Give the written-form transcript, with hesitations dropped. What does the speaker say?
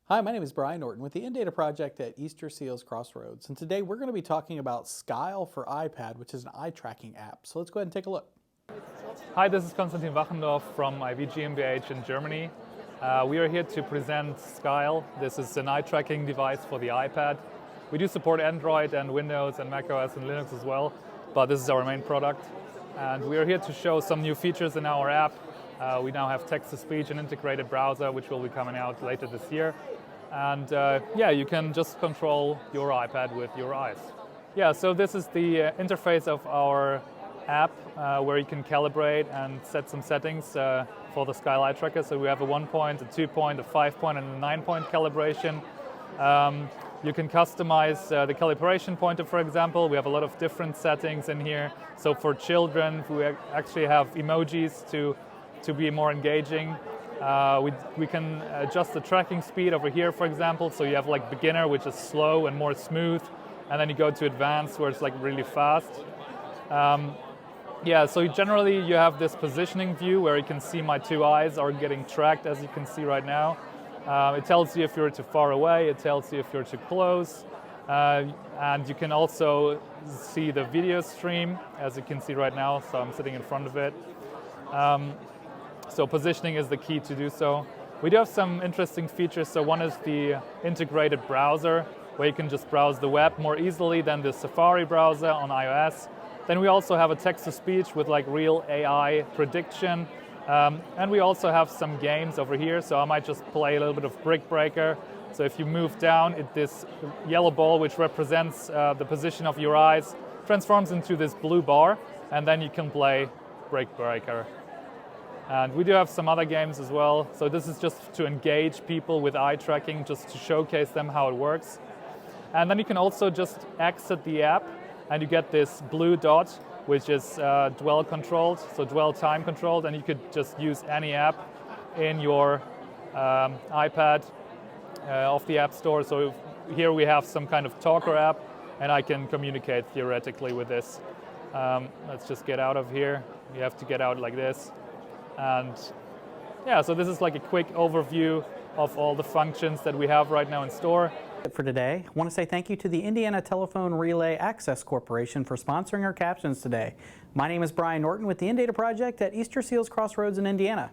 Hi, my name is Brian Norton with the In-Data Project at Easter Seals Crossroads, and today we're going to be talking about Skyle for iPad, which is an eye tracking app. So let's go ahead and take a look. Hi, this is Konstantin Wachendorff from iV GmbH in Germany. We are here to present Skyle. This is an eye tracking device for the iPad. We do support Android and Windows and macOS and Linux as well, but this is our main product. And we are here to show some new features in our app. We now have text-to-speech and integrated browser, which will be coming out later this year. And yeah, you can just control your iPad with your eyes. Yeah, so this is the interface of our app where you can calibrate and set some settings for the Skyle eye tracker. So we have a 1-point, a 2-point, a 5-point, and a 9-point calibration. You can customize the calibration pointer, for example. We have a lot of different settings in here. So for children, we actually have emojis to be more engaging. We can adjust the tracking speed over here, for example. So you have like beginner, which is slow and more smooth, and then you go to advanced, where it's like really fast. Yeah, so generally you have this positioning view where you can see my two eyes are getting tracked, as you can see right now. It tells you if you're too far away, it tells you if you're too close, and you can also see the video stream, as you can see right now, so I'm sitting in front of it. So positioning is the key to do so. We do have some interesting features. So one is the integrated browser, where you can just browse the web more easily than the Safari browser on iOS. Then we also have a text-to-speech with like real AI prediction. And we also have some games over here. So I might just play a little bit of Brick Breaker. So if you move down, this yellow ball, which represents the position of your eyes, transforms into this blue bar, and then you can play Brick Breaker. And we do have some other games as well. So this is just to engage people with eye tracking, just to showcase them how it works. And then you can also just exit the app, and you get this blue dot, which is dwell controlled, so dwell time controlled, and you could just use any app in your iPad off the App Store. So here we have some kind of talker app, and I can communicate theoretically with this. Let's just get out of here. You have to get out like this. And yeah, so this is like a quick overview of all the functions that we have right now in store. For today, I want to say thank you to the Indiana Telephone Relay Access Corporation for sponsoring our captions today. My name is Brian Norton with the In-Data Project at Easter Seals Crossroads in Indiana.